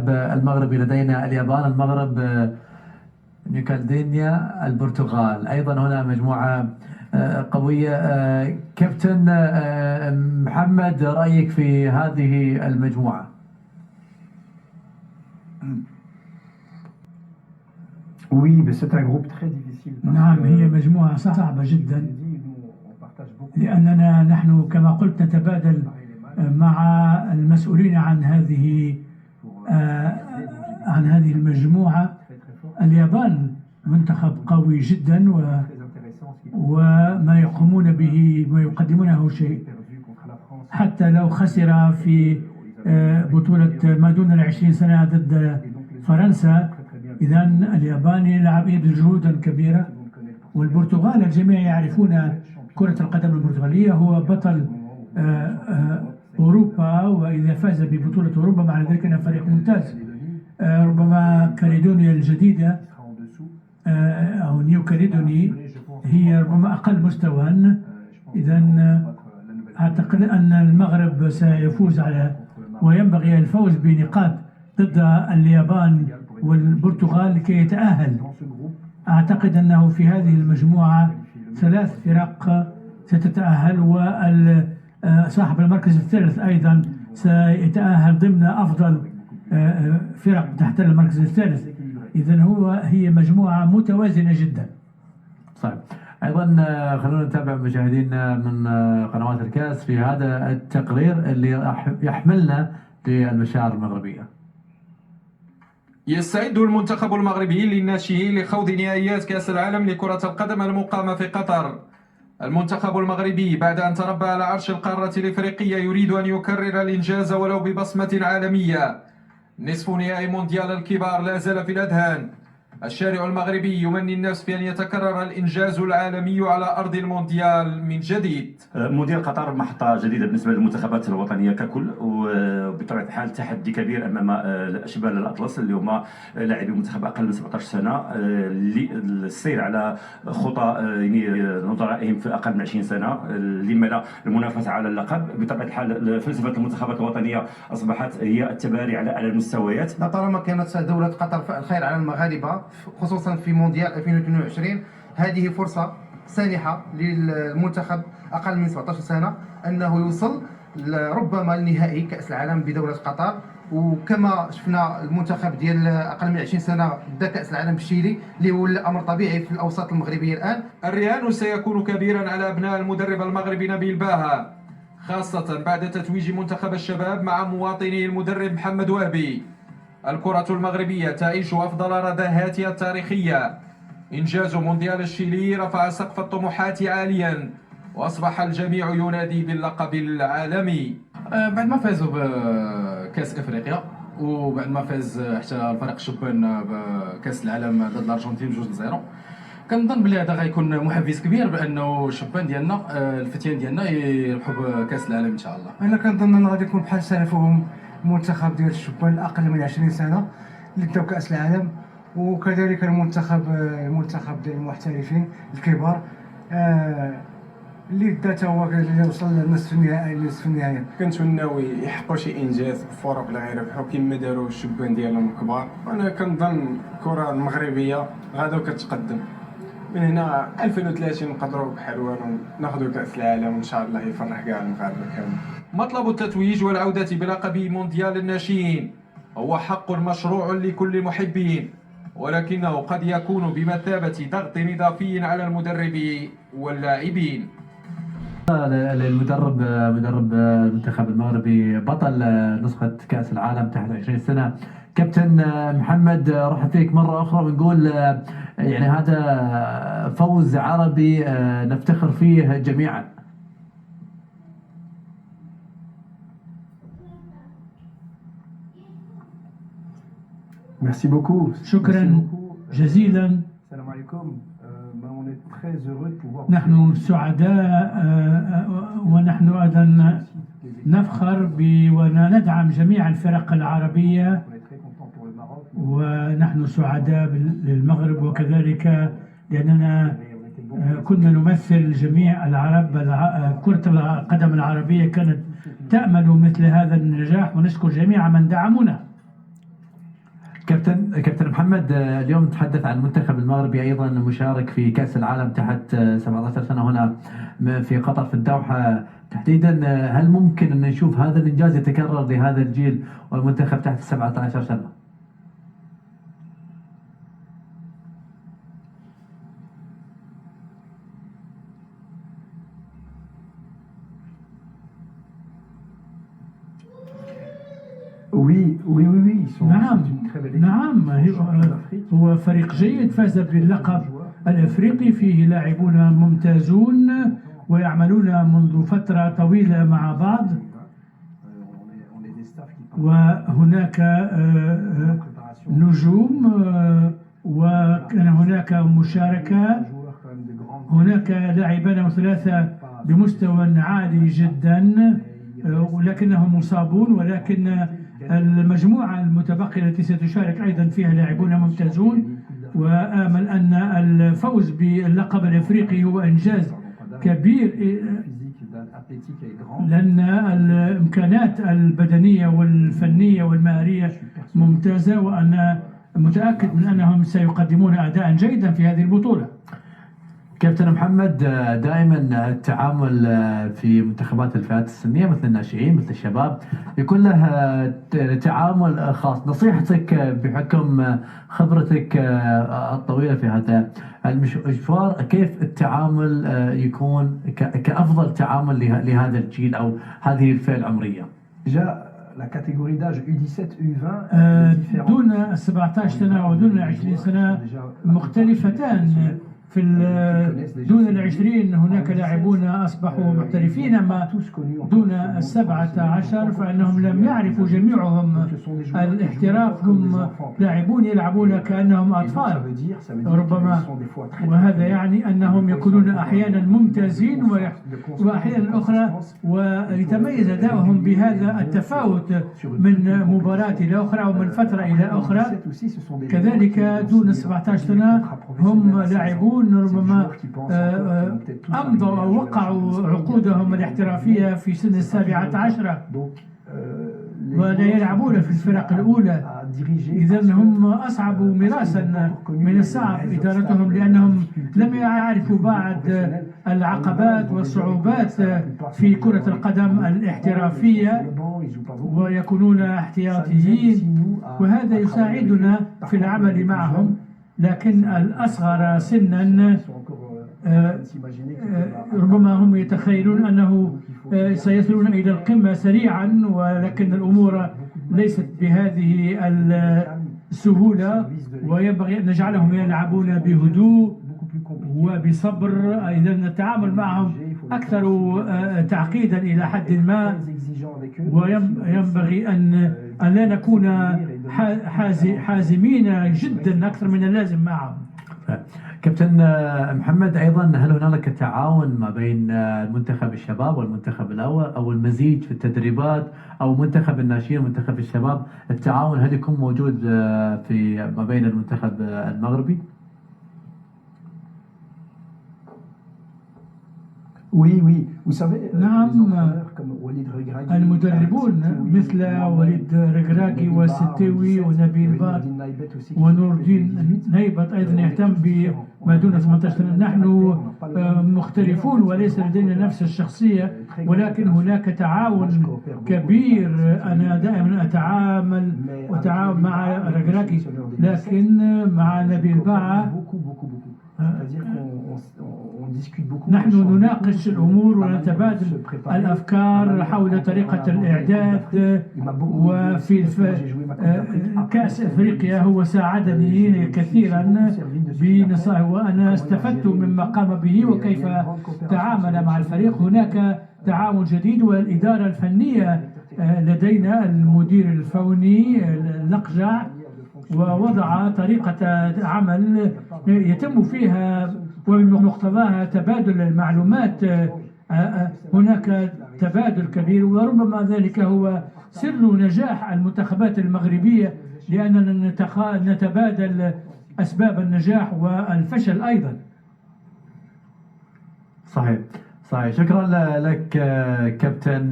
المنتخب المغربي لدينا اليابان، المغرب، نيوكاليدونيا، البرتغال. أيضا هنا مجموعة قوية. كابتن محمد، رأيك في هذه المجموعة؟ نعم، هي مجموعة صعبة جدا، لأننا نحن كما قلت نتبادل مع المسؤولين عن هذه المجموعة. اليابان منتخب قوي جدا، وما يقومون به ما يقدمونه شيء، حتى لو خسر في بطولة ما دون 20 سنة ضد فرنسا. إذن اليابان يبذل جهودا كبيرة. والبرتغال الجميع يعرفون كرة القدم البرتغالية، هو بطل أوروبا، وإذا فاز ببطولة أوروبا معنى ذلك أنه فريق ممتاز. ربما كاليدونيا الجديدة أو نيو كاليدوني هي ربما أقل مستوى. إذن أعتقد أن المغرب سيفوز وينبغي الفوز بنقاط ضد اليابان والبرتغال لكي يتأهل. أعتقد أنه في هذه المجموعة 3 فرق ستتأهل، وصاحب المركز الثالث أيضا سيتأهل ضمن أفضل فرق تحت المركز الثالث. إذن هي مجموعة متوازنة جدا. صحيح. أيضا خلونا نتابع مشاهدينا من قنوات الكاس في هذا التقرير اللي يحملنا للمشاعر المغربية. يستعد المنتخب المغربي للناشئين لخوض نهائيات كأس العالم لكرة القدم المقامة في قطر. المنتخب المغربي بعد أن تربى على عرش القارة الإفريقية يريد أن يكرر الإنجاز ولو ببصمة عالمية. نصف نهائي مونديال الكبار لا زال في الأذهان. الشارع المغربي يمني النفس بأن يتكرر الإنجاز العالمي على أرض المونديال من جديد. مونديال قطر محطة جديدة بالنسبة للمنتخبات الوطنية ككل، وبطبيعة الحال تحدي كبير أمام شبال الأطلس اللي هما لاعبي منتخب أقل من 17 سنة، للسير على خطى نظرائهم في أقل من 20 سنة. لما لا المنافسة على اللقب. بطبيعة الحال فلسفة المنتخبات الوطنية أصبحت هي التباري على أعلى المستويات. طالما كانت دولة قطر فالخير على المغاربة خصوصا في مونديال 2022. هذه فرصة سانحة للمنتخب أقل من 17 سنة أنه يوصل ربما لنهائي كأس العالم بدولة قطر. وكما شفنا المنتخب ديال أقل من 20 سنة بدا كأس العالم بالشيلي اللي هو أمر طبيعي في الأوساط المغربية الآن. الرهان سيكون كبيرا على أبناء المدرب المغربي نبيل باها، خاصة بعد تتويج منتخب الشباب مع مواطنه المدرب محمد وهبي. الكرة المغربية تعيش أفضل رداهاتها التاريخية. إنجاز مونديال الشيلي رفع سقف الطموحات عاليا، وأصبح الجميع ينادي باللقب العالمي. بعد ما فازوا بكأس إفريقيا، وبعد ما فاز حتى الفريق الشبان بكأس العالم ضد الأرجنتين 2-0، كنظن بلي هذا غيكون محفز كبير بأنه الشبان ديالنا الفتيان ديالنا يربحوا بكأس العالم إن شاء الله. أنا كنظن أنه غادي يكون بحال سلفهم المنتخب ديال الشبان الأقل من 20 سنة اللي داو كأس العالم، وكذلك المنتخب ديال المحترفين الكبار اللي دا تا هو اللي وصل لنصف النهائي. كنتمناو يحققوا شي انجاز في الفرق اللي غيربحوا كما داروا الشبان ديالهم الكبار. وانا كنظن الكره المغربيه غادا كتقدم من هنا 2030 نقدروا بحال والو ناخذوا كاس العالم وان شاء الله يفرح كاع المغاربه كامل. مطلب التتويج والعوده بلقب مونديال الناشئين هو حق مشروع لكل المحبين، ولكنه قد يكون بمثابه ضغط اضافي على المدرب واللاعبين. المدرب المنتخب المغربي بطل نسخة كأس العالم تحت 20 سنة، كابتن محمد، رحب فيك مرة أخرى ونقول يعني هذا فوز عربي نفتخر فيه جميعا. شكرا جزيلا. السلام عليكم. نحن سعداء ونحن أيضا نفخر وندعم جميع الفرق العربية، ونحن سعداء للمغرب وكذلك لأننا كنا نمثل جميع العرب. كرة القدم العربية كانت تأمل مثل هذا النجاح، ونشكر جميع من دعمونا. كابتن محمد، اليوم نتحدث عن المنتخب المغربي ايضا مشارك في كاس العالم تحت 17 سنه هنا في قطر في الدوحه تحديدا. هل ممكن ان نشوف هذا الانجاز يتكرر لهذا الجيل والمنتخب تحت 17 سنه؟ نعم هو فريق جيد فاز باللقب الافريقي، فيه لاعبون ممتازون ويعملون منذ فترة طويلة مع بعض، وهناك نجوم وكان هناك مشاركة، هناك لاعبان ثلاثة بمستوى عالي جدا ولكنهم مصابون، ولكن المجموعة المتبقية التي ستشارك أيضا فيها لاعبون ممتازون، وآمل أن الفوز باللقب الأفريقي هو إنجاز كبير لأن الإمكانات البدنية والفنية والمهارية ممتازة، وأنا متأكد من أنهم سيقدمون أداء جيدا في هذه البطولة. كابتن محمد، دائما التعامل في منتخبات الفئات السنية مثل الناشئين مثل الشباب يكون له تعامل خاص. نصيحتك بحكم خبرتك الطويلة في هذا المشوار، كيف التعامل يكون كأفضل تعامل لهذا الجيل أو هذه الفئة العمرية؟ دون 17 سنة ودون 20 سنة مختلفتان. في دون 20 هناك لاعبون أصبحوا محترفين، أما دون 17 فإنهم لم يعرفوا جميعهم الاحتراف، هم لاعبون يلعبون كأنهم أطفال ربما، وهذا يعني أنهم يكونون أحيانا ممتازين وأحيانا أخرى، ويتميز أداؤهم بهذا التفاوت من مباراة إلى أخرى ومن فترة إلى أخرى. كذلك دون 17 سنة هم لاعبون ربما أمضوا أو وقعوا عقودهم الاحترافية في سن 17 ولا يلعبون في الفرق الأولى، إذن هم أصعب مراسا من الصعب إدارتهم، لأنهم لم يعرفوا بعد العقبات والصعوبات في كرة القدم الاحترافية ويكونون احتياطيين، وهذا يساعدنا في العمل معهم. لكن الأصغر سنا ربما هم يتخيلون أنه سيصلون إلى القمة سريعا، ولكن الأمور ليست بهذه السهولة، وينبغي أن نجعلهم يلعبون بهدوء وبصبر. إذا التعامل معهم أكثر تعقيدا إلى حد ما، وينبغي أن لا نكون حازمين جدا أكثر من اللازم معهم. كابتن محمد، أيضا هل هنالك تعاون ما بين منتخب الشباب والمنتخب الأول أو المزيج في التدريبات أو منتخب الناشئين ومنتخب الشباب؟ التعاون هل يكون موجود في ما بين المنتخب المغربي؟ نعم، المدربون مثل وليد ركراكي وستوي ونبيل بات ونور الدين نيبت أيضا يهتم بما دون 18 سنة. نحن مختلفون وليس لدينا نفس الشخصية، ولكن هناك تعاون كبير. أنا دائما أتعاون مع ركراكي، لكن مع نبيل باع نحن نناقش الأمور ونتبادل الأفكار حول طريقة الإعداد. وفي كأس أفريقيا هو ساعدني كثيرا بنصائح، وأنا استفدت مما قام به وكيف تعامل مع الفريق. هناك تعاون جديد، والإدارة الفنية لدينا المدير الفني لقجع ووضع طريقة عمل يتم فيها وبمقتضاها تبادل المعلومات. هناك تبادل كبير، وربما ذلك هو سر نجاح المنتخبات المغربية، لأننا نتبادل أسباب النجاح والفشل أيضا. صحيح. شكرا لك كابتن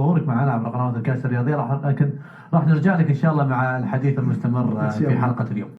ظهورك معنا عبر قنوات الكاس الرياضيه، لكن راح نرجع لك ان شاء الله مع الحديث المستمر في حلقه اليوم.